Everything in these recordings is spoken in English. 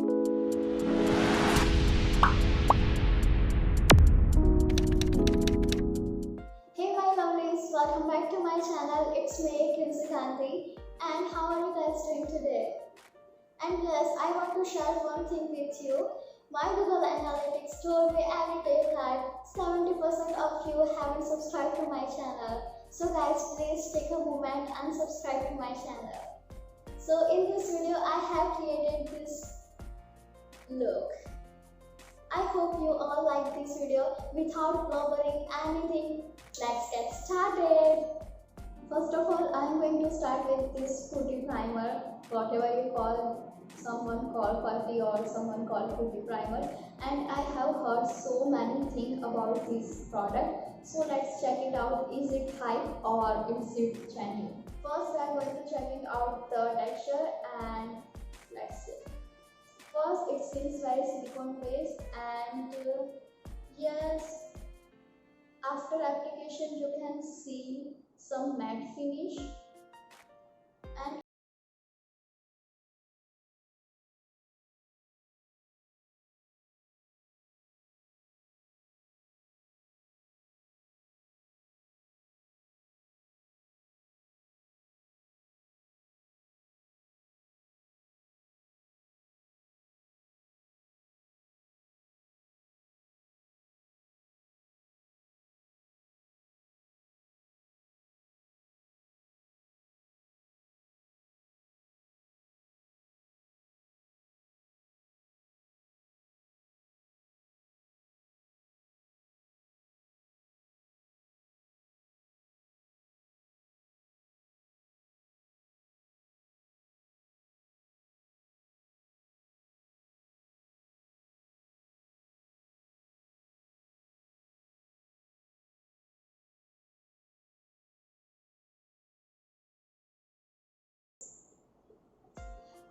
Hey my lovelies, welcome back to my channel. It's me, Grincy Gandhi, and how are you guys doing today? And yes, I want to share one thing with you. My Google Analytics told me every day that 70% of you haven't subscribed to my channel. So guys, please take a moment and subscribe to my channel. So in this video, I have created this look. I hope you all like this video. Without blubbering anything, let's get started. First of all, I'm going to start with this putty primer, whatever you call, someone call putty or someone call putty primer. And I have heard so many things about this product. So let's check it out. Is it hype or is it genuine? First, we are going to checking out the texture and let's see. First, it seems very silicone based and yes, after application you can see some matte finish and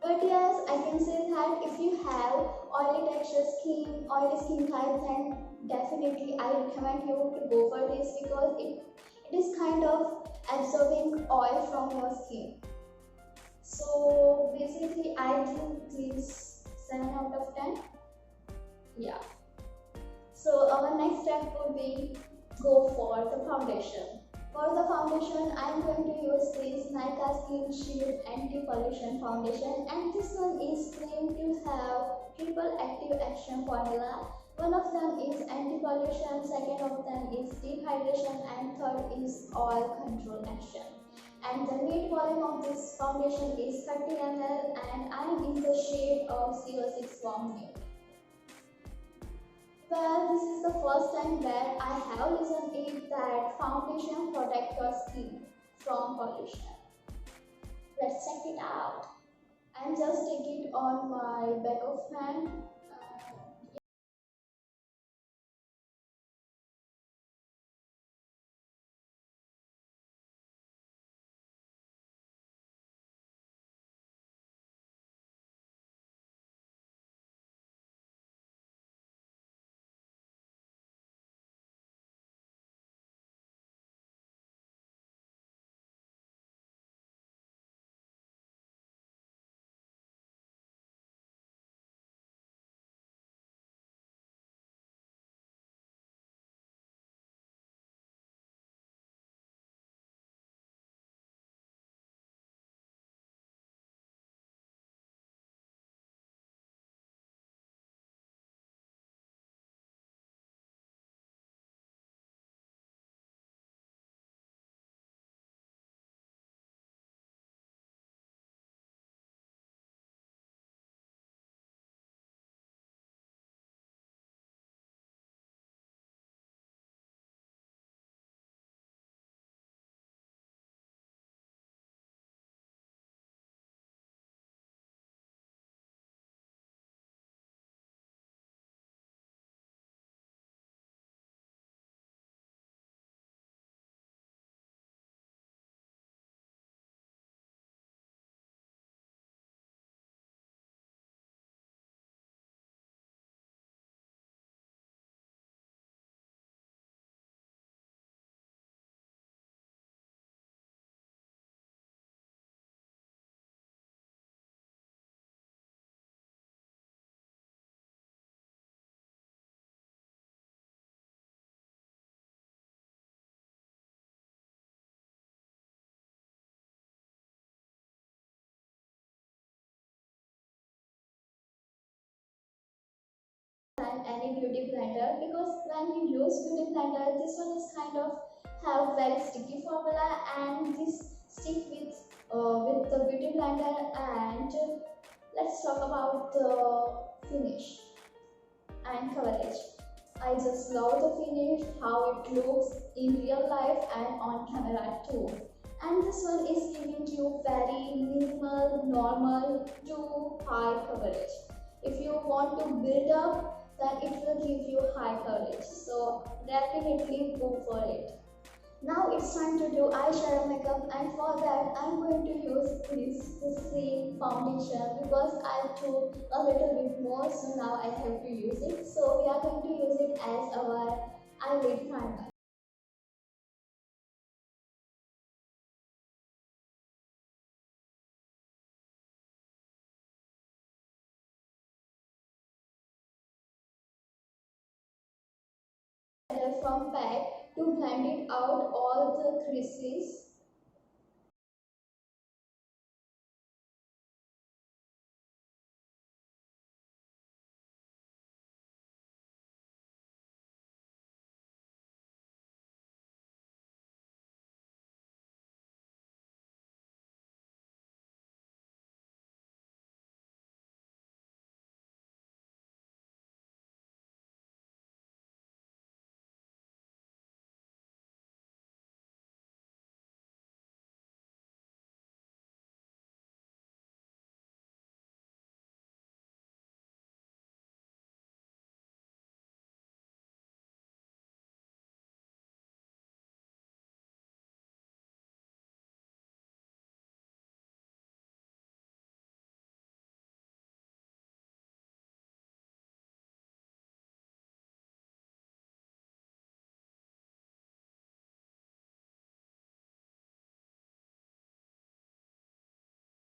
but yes, I can say that if you have oily skin type, then definitely I recommend you to go for this because it is kind of absorbing oil from your skin. So basically I think this 7 out of 10. Yeah. So our next step would be go for the foundation. For the foundation, I am going to use this Nykaa Skin Shield Anti-Pollution Foundation, and this one is claimed to have triple active action formula. One of them is anti-pollution, second of them is deep hydration, and third is oil control action. And the matte volume of this foundation is 30 ml, and I am in the shade of 06 Warm Nude. Well, this is the first time where I have listened it that foundation protect your skin from pollution. Let's check it out. I'm just taking it on my back of hand. any beauty blender, because when you use beauty blender, this one is kind of have very sticky formula, and this stick with the beauty blender. And let's talk about the finish and coverage. I just love the finish, how it looks in real life and on camera too. And this one is giving you very minimal, normal to high coverage. If you want to build up, then it will give you high coverage. So definitely go for it. Now it's time to do eyeshadow makeup, and for that I'm going to use this same foundation because I took a little bit more, so now I have to use it. So we are going to use it as our eyelid primer. From pack to blend it out all the creases.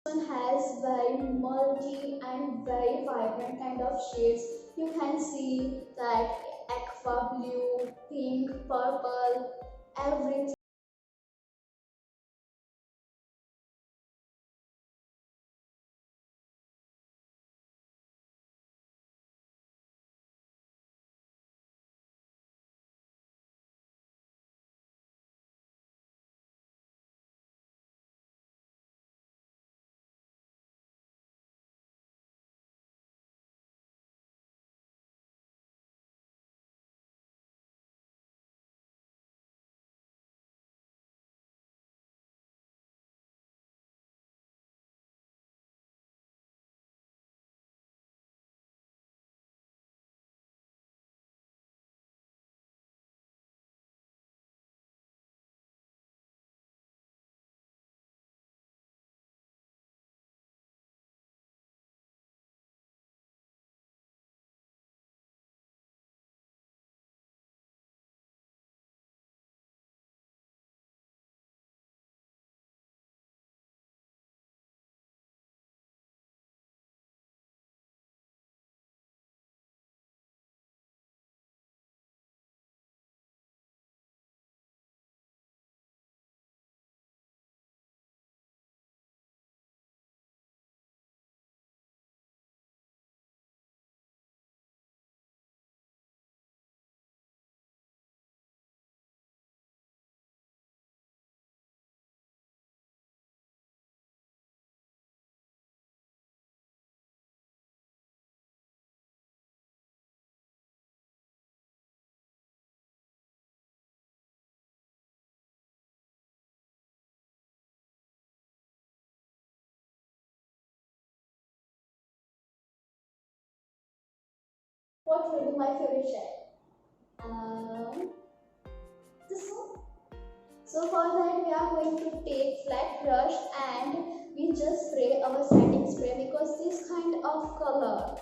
One has very multi and very vibrant kind of shades. You can see that aqua blue, pink, purple, everything. What will be my favorite shade? This one. So for that we are going to take flat brush and we just spray our setting spray, because this kind of color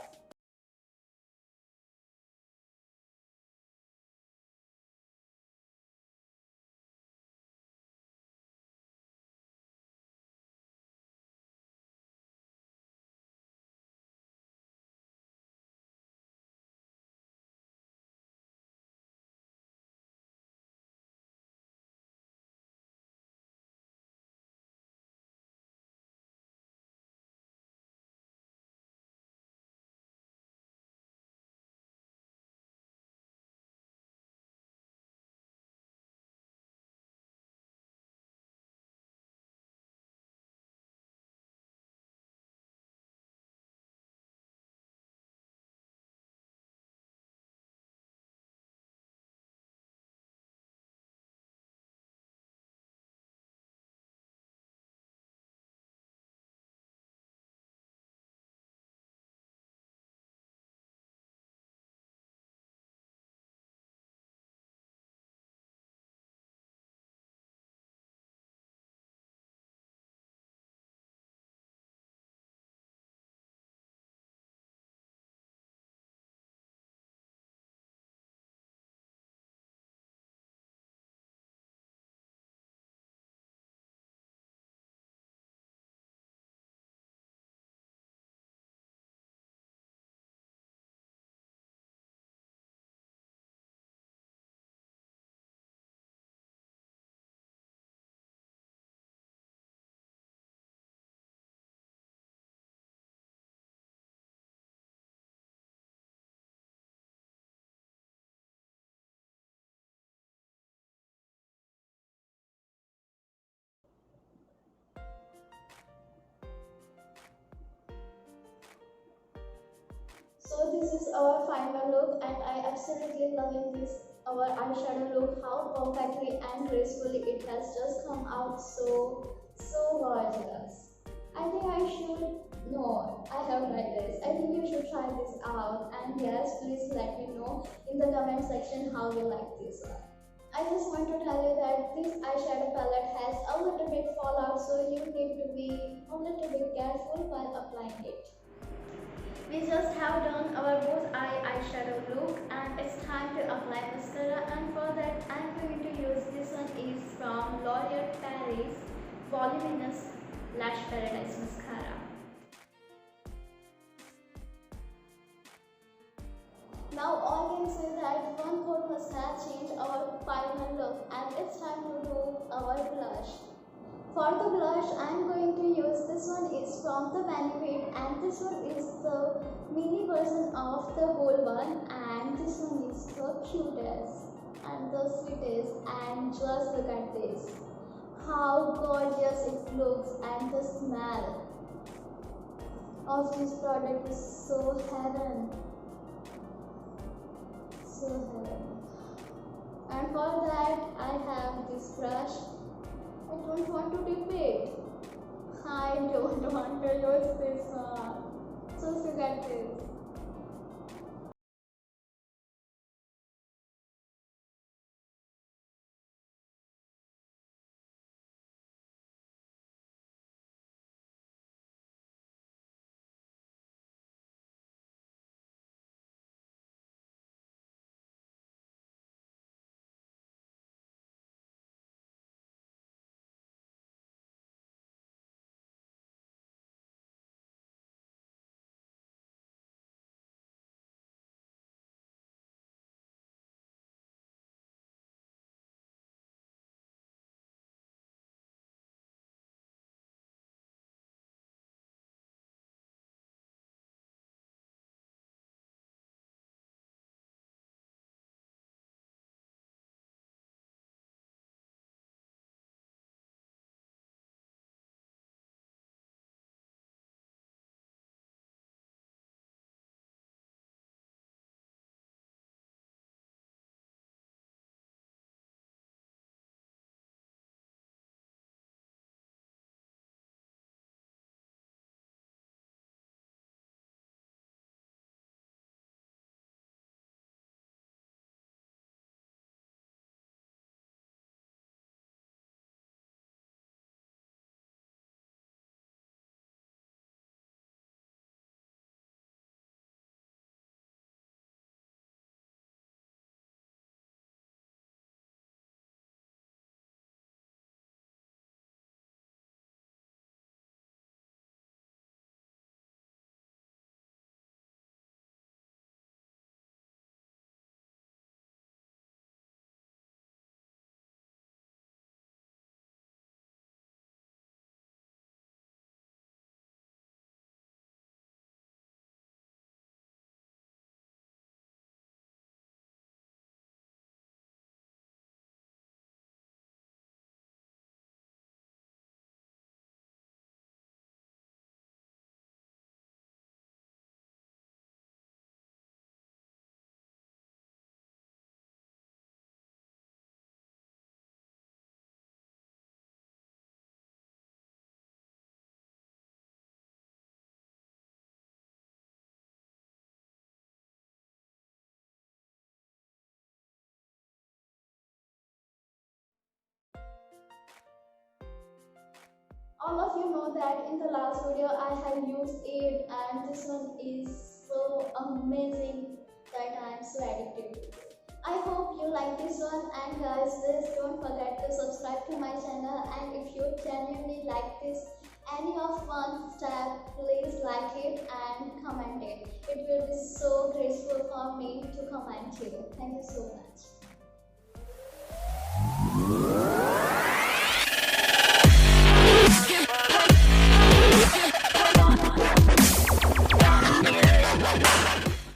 So this is our final look and I absolutely loving this our eyeshadow look, how perfectly and gracefully it has just come out, so gorgeous. I think I should no, I have tried this. I think you should try this out and yes, please let me know in the comment section how you like this one. I just want to tell you that this eyeshadow palette has a little bit fallout, so you need to be a little bit careful while applying it. We just have done our both eye eyeshadow look and it's time to apply mascara, and for that I am going to use this one is from L'Oreal Paris Voluminous Lash Paradise Mascara. Now all can say that one coat mascara changed our final look and it's time to do our blush. For the blush, I am going to use this one is from the Benefit and this one is the mini version of the whole one and this one is the cutest and the sweetest, and just look at this. How gorgeous it looks and the smell of this product is so heaven. So heaven. And for that I have this brush. I don't want to dip it. I don't want to use this one. Just look at this. All of you know that in the last video I have used it and this one is so amazing that I am so addicted to it. I hope you like this one, and guys, please don't forget to subscribe to my channel, and if you genuinely like this any of one step, please like it and comment it. It will be so graceful for me to comment you. Thank you so much.